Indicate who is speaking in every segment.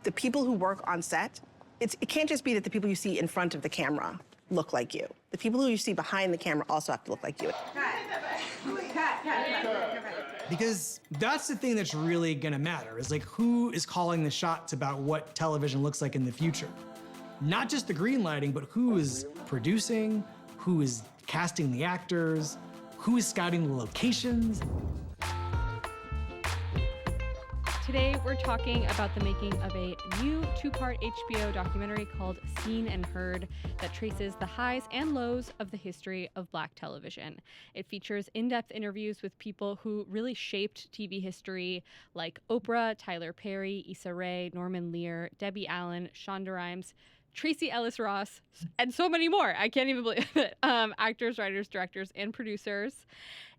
Speaker 1: the people who work on set, it can't just be that the people you see in front of the camera look like you. The people who you see behind the camera also have to look like you.
Speaker 2: Because that's the thing that's really gonna matter, is like who is calling the shots about what television looks like in the future. Not just the green lighting, but who is producing, who is casting the actors, who is scouting the locations.
Speaker 3: Today, we're talking about the making of a new 2-part HBO documentary called Seen and Heard that traces the highs and lows of the history of Black television. It features in-depth interviews with people who really shaped TV history, like Oprah, Tyler Perry, Issa Rae, Norman Lear, Debbie Allen, Shonda Rhimes, Tracee Ellis Ross, and so many more. I can't even believe it. Actors, writers, directors, and producers.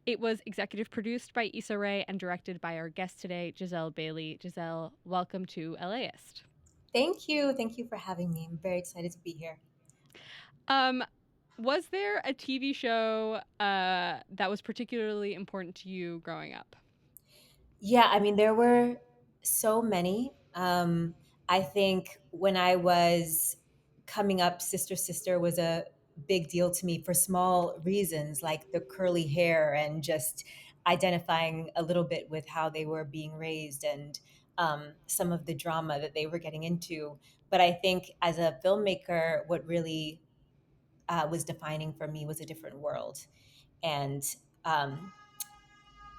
Speaker 3: It was executive produced by Issa Rae and directed by our guest today, Giselle Bailey. Giselle, welcome to LAist.
Speaker 4: Thank you. Thank you for having me. I'm very excited to be here.
Speaker 3: Was there a TV show that was particularly important to you growing up?
Speaker 4: Yeah, I mean, there were so many. I think when I was coming up, Sister Sister was a big deal to me for small reasons, like the curly hair and just identifying a little bit with how they were being raised and some of the drama that they were getting into. But I think as a filmmaker, what really was defining for me was a different world. And um,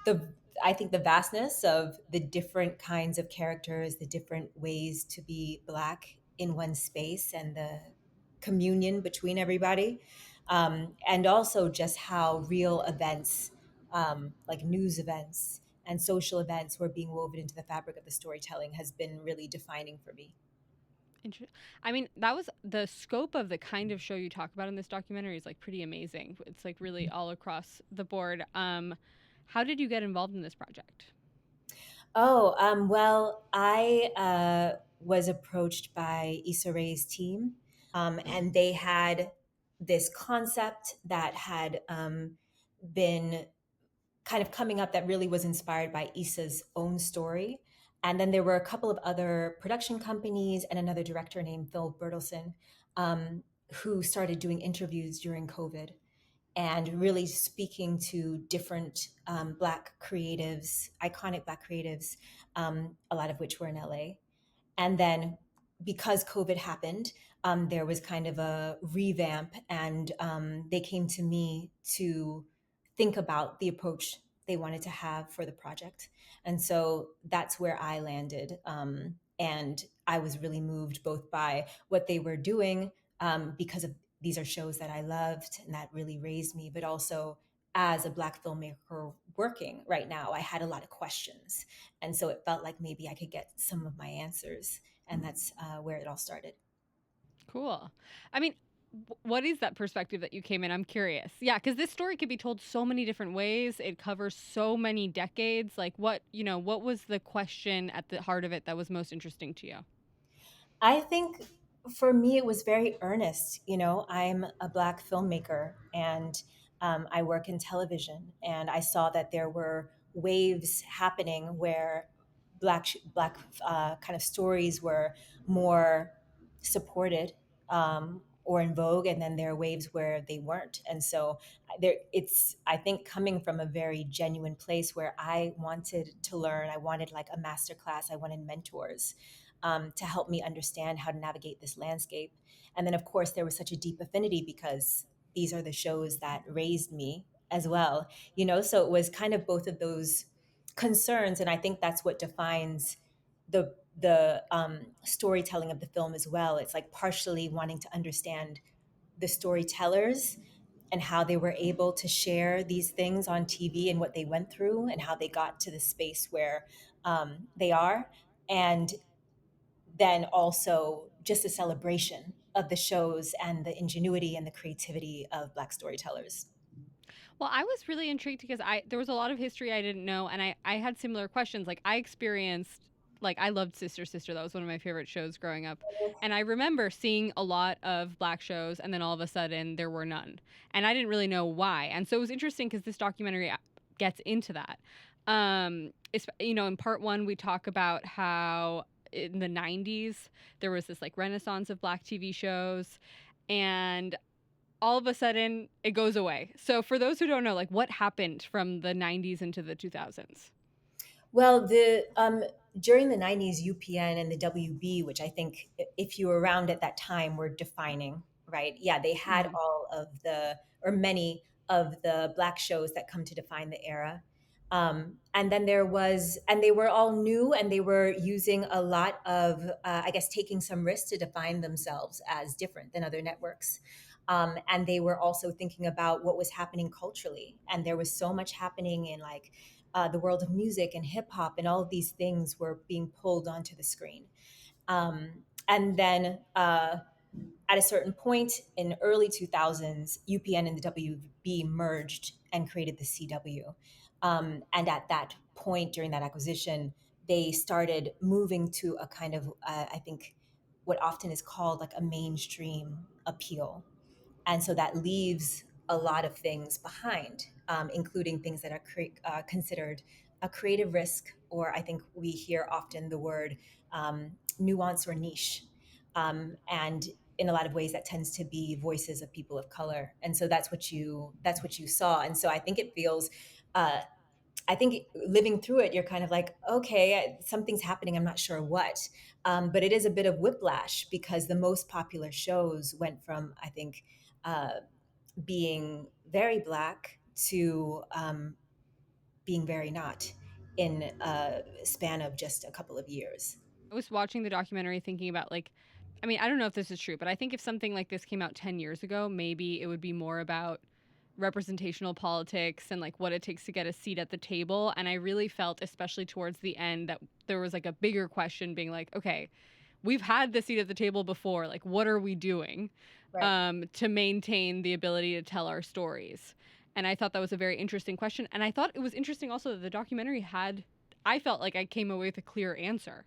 Speaker 4: the I think the vastness of the different kinds of characters, the different ways to be Black in one space, and the communion between everybody, and also just how real events, like news events and social events, were being woven into the fabric of the storytelling has been really defining for me.
Speaker 3: I mean, that was the scope of the kind of show you talk about in this documentary is like pretty amazing. It's like really all across the board. How did you get involved in this project?
Speaker 4: Oh, well, I was approached by Issa Rae's team, and they had this concept that had been kind of coming up that really was inspired by Issa's own story. And then there were a couple of other production companies and another director named Phil Bertelsen, who started doing interviews during COVID and really speaking to different Black creatives, iconic Black creatives, a lot of which were in LA. And then because COVID happened, there was kind of a revamp, and they came to me to think about the approach they wanted to have for the project. And so that's where I landed. And I was really moved both by what they were doing, because of these are shows that I loved and that really raised me, but also as a Black filmmaker working right now, I had a lot of questions. And so it felt like maybe I could get some of my answers. And that's where it all started.
Speaker 3: Cool. I mean, what is that perspective that you came in? I'm curious. Yeah, because this story could be told so many different ways. It covers so many decades. Like what was the question at the heart of it that was most interesting to you?
Speaker 4: I think for me, it was very earnest. I'm a Black filmmaker, and I work in television, and I saw that there were waves happening where Black kind of stories were more supported, or in vogue, and then there are waves where they weren't. And so it's, I think, coming from a very genuine place where I wanted to learn. I wanted like a master class. I wanted mentors to help me understand how to navigate this landscape. And then, of course, there was such a deep affinity because these are the shows that raised me as well, So it was kind of both of those concerns, and I think that's what defines the storytelling of the film as well. It's like partially wanting to understand the storytellers and how they were able to share these things on TV and what they went through and how they got to the space where they are. And then also just a celebration of the shows and the ingenuity and the creativity of Black storytellers.
Speaker 3: Well, I was really intrigued because there was a lot of history I didn't know, and I had similar questions. Like I experienced, like I loved Sister Sister. That was one of my favorite shows growing up. And I remember seeing a lot of Black shows, and then all of a sudden there were none. And I didn't really know why. And so it was interesting because this documentary gets into that. In part one, we talk about how in the 90s, there was this like renaissance of Black TV shows, and all of a sudden it goes away. So for those who don't know, like what happened from the 90s into the 2000s?
Speaker 4: Well, the during the 90s, UPN and the WB, which I think if you were around at that time, were defining, right? Yeah, they had
Speaker 3: Mhm.
Speaker 4: all of the, or many of the Black shows that come to define the era. And then there was, and they were all new, and they were using a lot of, I guess, taking some risks to define themselves as different than other networks. And they were also thinking about what was happening culturally. And there was so much happening in like the world of music and hip hop, and all of these things were being pulled onto the screen. And then at a certain point in early 2000s, UPN and the WB merged and created the CW. And at that point during that acquisition, they started moving to a kind of, I think, what often is called like a mainstream appeal. And so that leaves a lot of things behind, including things that are considered a creative risk, or I think we hear often the word nuance or niche. And in a lot of ways, that tends to be voices of people of color, and so that's what you saw. And so I think it feels. I think living through it, you're kind of like, okay, something's happening. I'm not sure what. But it is a bit of whiplash because the most popular shows went from, I think, uh, being very black to being very not in a span of just a couple of years.
Speaker 3: I was watching the documentary thinking about like, I mean, I don't know if this is true, but I think if something like this came out 10 years ago, maybe it would be more about representational politics and like what it takes to get a seat at the table. And I really felt, especially towards the end, that there was like a bigger question being like, okay, we've had the seat at the table before. Like, what are we doing
Speaker 4: Right.
Speaker 3: to maintain the ability to tell our stories? And I thought that was a very interesting question. And I thought it was interesting also that the documentary had, I felt like I came away with a clear answer,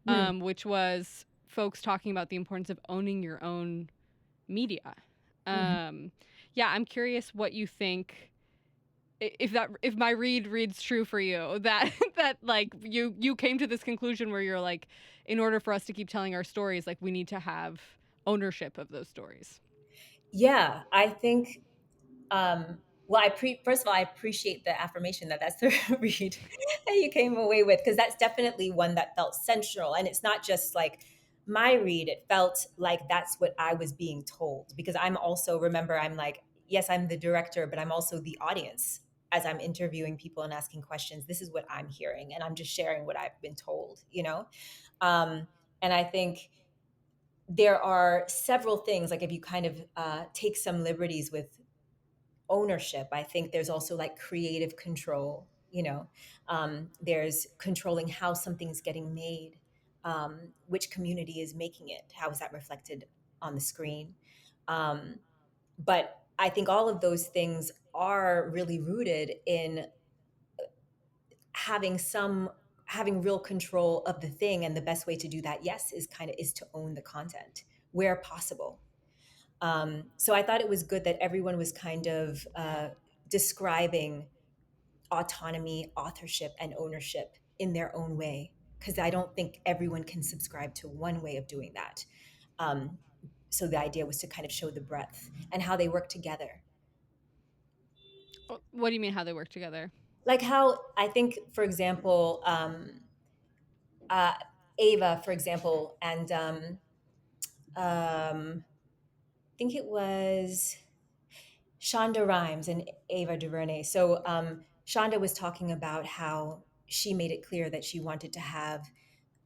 Speaker 4: Hmm.
Speaker 3: which was folks talking about the importance of owning your own media.
Speaker 4: Mhm.
Speaker 3: Um, yeah, I'm curious what you think, if my read reads true for you, that that like you came to this conclusion where you're like, in order for us to keep telling our stories, like we need to have ownership of those stories.
Speaker 4: Yeah, I think. Well, first of all, I appreciate the affirmation that that's the read that you came away with, because that's definitely one that felt central, and it's not just like my read. It felt like that's what I was being told, because I'm also, remember, I'm like, yes, I'm the director, but I'm also the audience. As I'm interviewing people and asking questions, this is what I'm hearing, and I'm just sharing what I've been told. Um, and I think there are several things, like if you kind of take some liberties with ownership, I think there's also like creative control. There's controlling how something's getting made, which community is making it, how is that reflected on the screen. um, but I think all of those things are really rooted in having some having real control of the thing, and the best way to do that, yes, is to own the content where possible. So I thought it was good that everyone was kind of describing autonomy, authorship, and ownership in their own way, because I don't think everyone can subscribe to one way of doing that. Um, so the idea was to kind of show the breadth and how they work together.
Speaker 3: What do you mean how they work together?
Speaker 4: Like how I think, for example, uh, Ava, for example, and I think it was Shonda Rhimes and Ava DuVernay. So Shonda was talking about how she made it clear that she wanted to have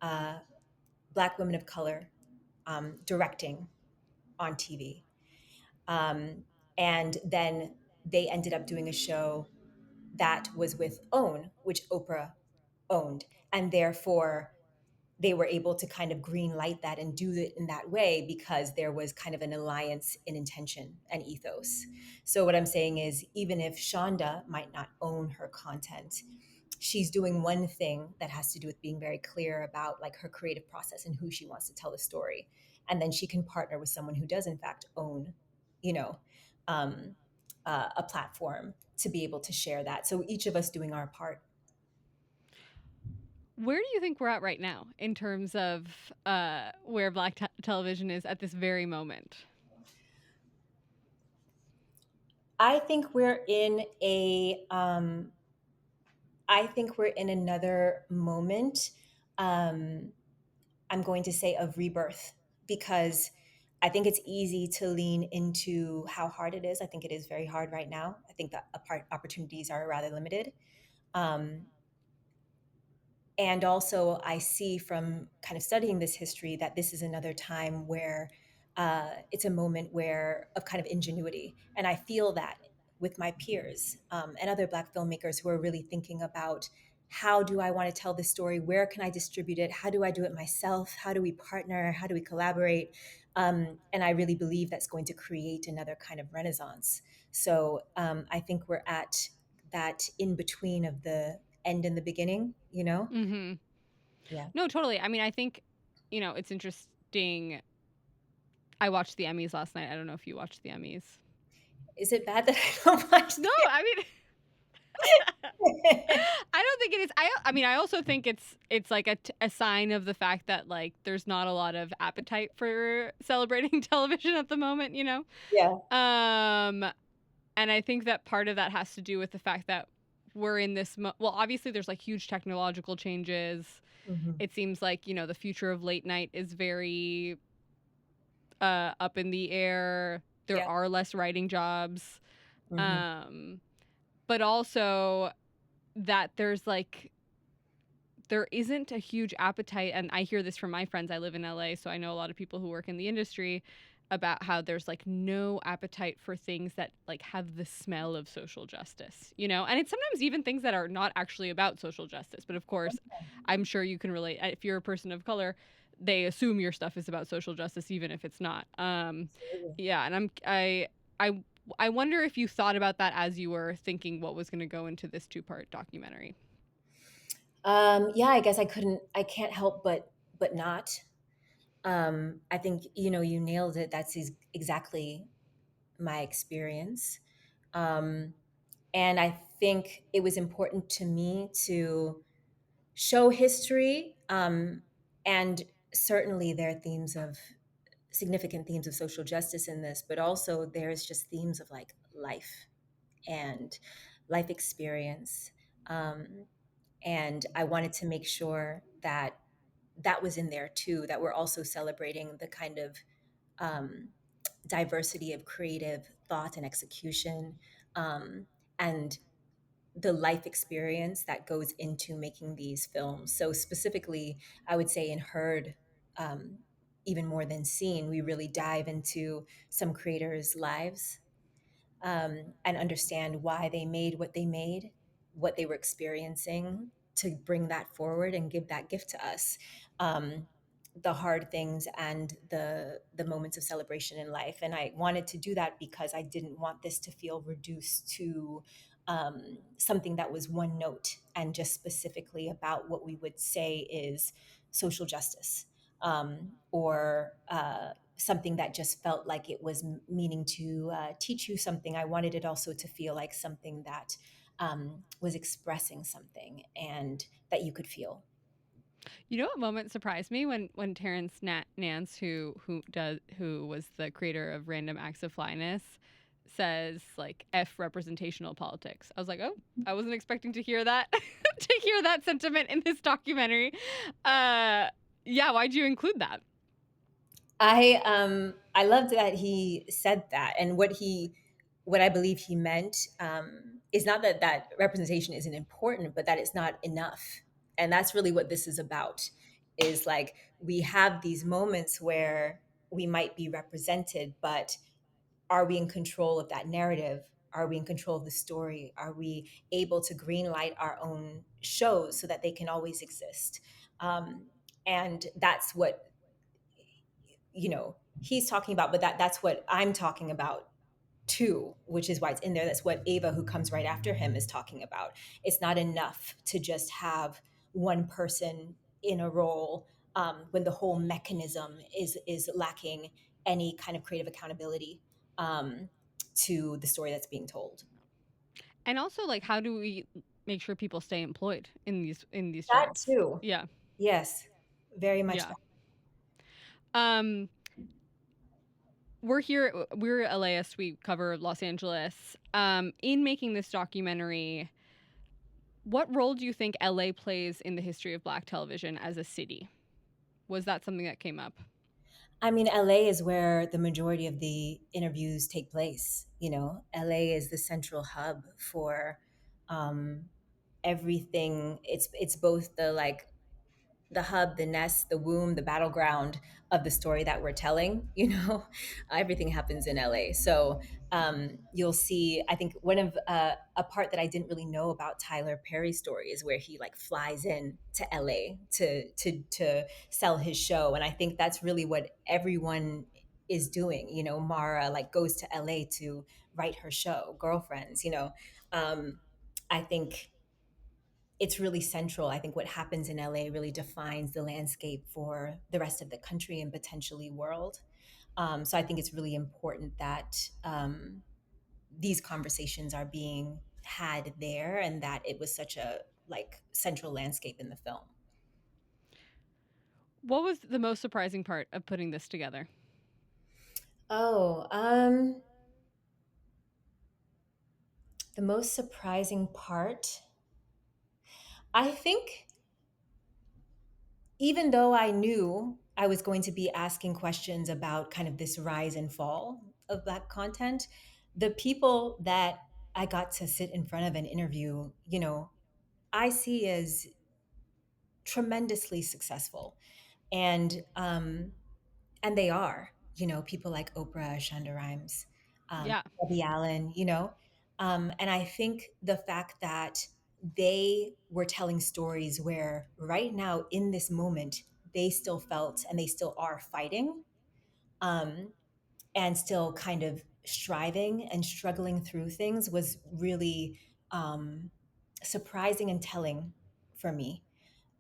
Speaker 4: uh, Black women of color directing on TV. Um, and then they ended up doing a show that was with OWN, which Oprah owned. And therefore, they were able to kind of green light that and do it in that way because there was kind of an alliance in intention and ethos. So what I'm saying is, even if Shonda might not own her content, she's doing one thing that has to do with being very clear about like her creative process and who she wants to tell the story. And then she can partner with someone who does in fact own, you know, um, a platform to be able to share that. So each of us doing our part.
Speaker 3: Where do you think we're at right now in terms of where Black television is at this very moment?
Speaker 4: I think we're in a I think we're in another moment. Um, I'm going to say of rebirth, because I think it's easy to lean into how hard it is. I think it is very hard right now. I think that opportunities are rather limited. Um, and also, I see from kind of studying this history that this is another time where it's a moment where of kind of ingenuity. And I feel that with my peers and other Black filmmakers who are really thinking about, how do I want to tell this story? Where can I distribute it? How do I do it myself? How do we partner? How do we collaborate? And I really believe that's going to create another kind of renaissance. So I think we're at that in between of the end and the beginning, you know?
Speaker 3: Mm-hmm.
Speaker 4: Yeah.
Speaker 3: No, totally. I mean, I think, it's interesting. I watched the Emmys last night. I don't know if you watched the Emmys.
Speaker 4: Is it bad that I don't watch
Speaker 3: No, I mean,
Speaker 4: the
Speaker 3: I don't think it is. I mean, I also think it's like a sign of the fact that like there's not a lot of appetite for celebrating television at the moment,
Speaker 4: Yeah.
Speaker 3: And I think that part of that has to do with the fact that we're in this well, obviously there's like huge technological changes.
Speaker 4: Mhm.
Speaker 3: It seems like, the future of late night is very up in the air. There
Speaker 4: Yeah.
Speaker 3: are less writing jobs.
Speaker 4: Mhm.
Speaker 3: Um but also that there isn't a huge appetite, and I hear this from my friends. I live in LA, so I know a lot of people who work in the industry, about how there's like no appetite for things that like have the smell of social justice, and it's sometimes even things that are not actually about social justice, but of course I'm sure you can relate. If you're a person of color, they assume your stuff is about social justice even if it's not.
Speaker 4: Absolutely.
Speaker 3: Yeah, and I I wonder if you thought about that as you were thinking what was going to go into this two-part documentary.
Speaker 4: Yeah, I guess I can't help but not. I think, you nailed it. That's exactly my experience. Um, and I think it was important to me to show history. And certainly there are significant themes of social justice in this, but also there's just themes of like life and life experience. Um, and I wanted to make sure that that was in there too, that we're also celebrating the kind of um, diversity of creative thought and execution, and the life experience that goes into making these films. So specifically, I would say in Heard, um, even more than Seen, we really dive into some creators' lives, and understand why they made what they made, what they were experiencing, to bring that forward and give that gift to us. Um, the hard things and the moments of celebration in life. And I wanted to do that because I didn't want this to feel reduced to something that was one note and just specifically about what we would say is social justice, or something that just felt like it was meaning to teach you something. I wanted it also to feel like something that was expressing something and that you could feel.
Speaker 3: You know what moment surprised me when Terrence Nance, who was the creator of Random Acts of Flyness, says like F representational politics. I was like, oh, I wasn't expecting to hear that to hear that sentiment in this documentary. Yeah, why'd you include that?
Speaker 4: I loved that he said that, and what I believe he meant is not that representation isn't important, but that it's not enough. And that's really what this is about. Is like, we have these moments where we might be represented, but are we in control of that narrative? Are we in control of the story? Are we able to greenlight our own shows so that they can always exist? Um, and that's what he's talking about, but that's what I'm talking about too, which is why it's in there. That's what Ava, who comes right after him, is talking about. It's not enough to just have one person in a role, when the whole mechanism is lacking any kind of creative accountability, to the story that's being told.
Speaker 3: And also, like, how do we? make sure people stay employed in these
Speaker 4: That
Speaker 3: jobs.
Speaker 4: too.
Speaker 3: Yeah.
Speaker 4: Yes, very much
Speaker 3: Yeah.
Speaker 4: that.
Speaker 3: Um we're LAist, we cover Los Angeles. In making this documentary, what role do you think LA plays in the history of Black television as a city? Was that something that came up?
Speaker 4: I mean, LA is where the majority of the interviews take place. You know, LA is the central hub for um, everything. It's both the like the hub, the nest, the womb, the battleground of the story that we're telling. You know, everything happens in LA. So you'll see. I think one of a part that I didn't really know about Tyler Perry's story is where he like flies in to LA to sell his show, and I think that's really what everyone is doing. You know, Mara like goes to LA to write her show, Girlfriends. You know, I think it's really central. I think what happens in LA really defines the landscape for the rest of the country and potentially world. So I think it's really important that these conversations are being had there, and that it was such a like central landscape in the film.
Speaker 3: What was the most surprising part of putting this together?
Speaker 4: Oh, the most surprising part, I think, even though I knew I was going to be asking questions about kind of this rise and fall of Black content, the people that I got to sit in front of and interview, you know, I see as tremendously successful. And and they are, you know, people like Oprah, Shonda Rhimes,
Speaker 3: Yeah.
Speaker 4: Debbie Allen, you know. And I think the fact that they were telling stories where right now in this moment they still felt and they still are fighting, um, and still kind of striving and struggling through things was really um, surprising and telling for me.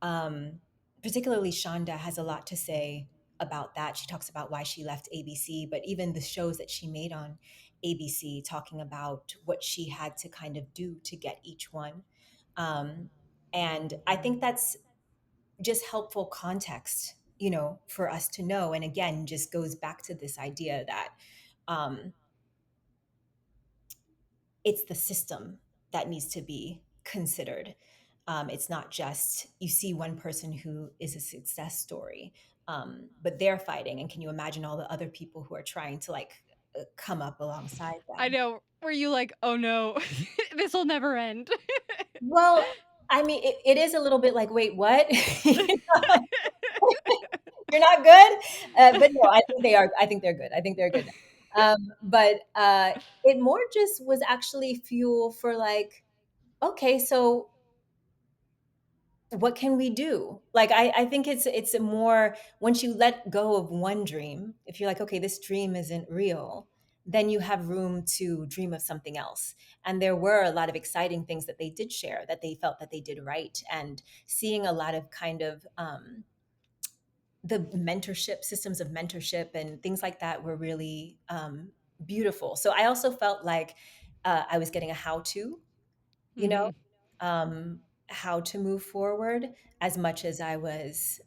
Speaker 4: um, Particularly Shonda has a lot to say about that. She talks about why she left ABC, but even the shows that she made on ABC, talking about what she had to kind of do to get each one. Um, and I think that's just helpful context, you know, for us to know. And again, just goes back to this idea that um, it's the system that needs to be considered. It's not just you see one person who is a success story, but they're fighting. And can you imagine all the other people who are trying to like come up alongside
Speaker 3: I
Speaker 4: them?
Speaker 3: know. Were you like, oh no, this will never end?
Speaker 4: Well, I mean, it is a little bit like, wait, what? You're not good? But no, I think they are. I think they're good. I think they're good. But it more just was actually fuel for like, okay, so what can we do? Like I think it's a more once you let go of one dream, if you're like, okay, this dream isn't real, then you have room to dream of something else. And there were a lot of exciting things that they did share that they felt that they did right. And seeing a lot of kind of the mentorship systems of mentorship and things like that were really beautiful. So I also felt like I was getting a how to, you know,
Speaker 3: Hmm.
Speaker 4: how to move forward as much as I was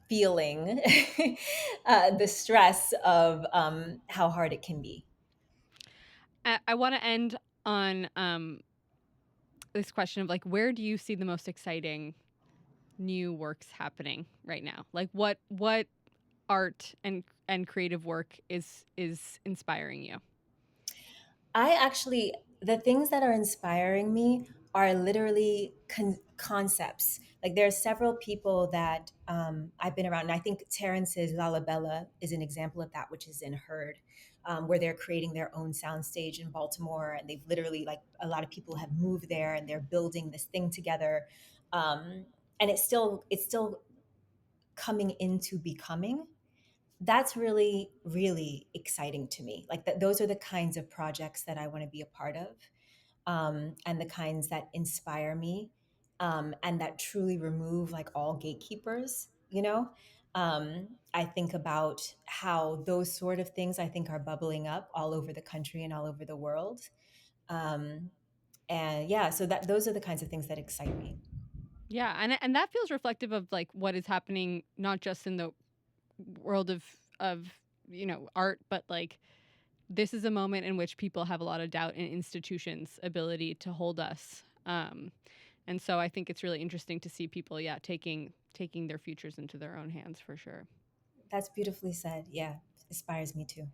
Speaker 4: feeling the stress of how hard it can be.
Speaker 3: I want to end on this question of like, where do you see the most exciting new works happening right now? Like, what art and creative work is inspiring you?
Speaker 4: I actually, the things that are inspiring me are literally concepts. Like there are several people that I've been around, and I think Terrence's Lalabella is an example of that, which is in Heard, where they're creating their own soundstage in Baltimore, and they've literally like a lot of people have moved there, and they're building this thing together, and it's still coming into becoming. That's really really exciting to me, like that those are the kinds of projects that I want to be a part of, and the kinds that inspire me, and that truly remove like all gatekeepers, you know. I think about how those sort of things I think are bubbling up all over the country and all over the world. um, And yeah, so that those are the kinds of things that excite me.
Speaker 3: Yeah, and that feels reflective of like what is happening not just in the world of art, but like this is a moment in which people have a lot of doubt in institutions' ability to hold us. And so I think it's really interesting to see people, yeah, taking their futures into their own hands for sure.
Speaker 4: That's beautifully said. Yeah, inspires me too.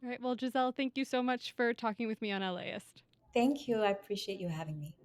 Speaker 3: All right, well, Giselle, thank you so much for talking with me on LAist.
Speaker 4: Thank you. I appreciate you having me.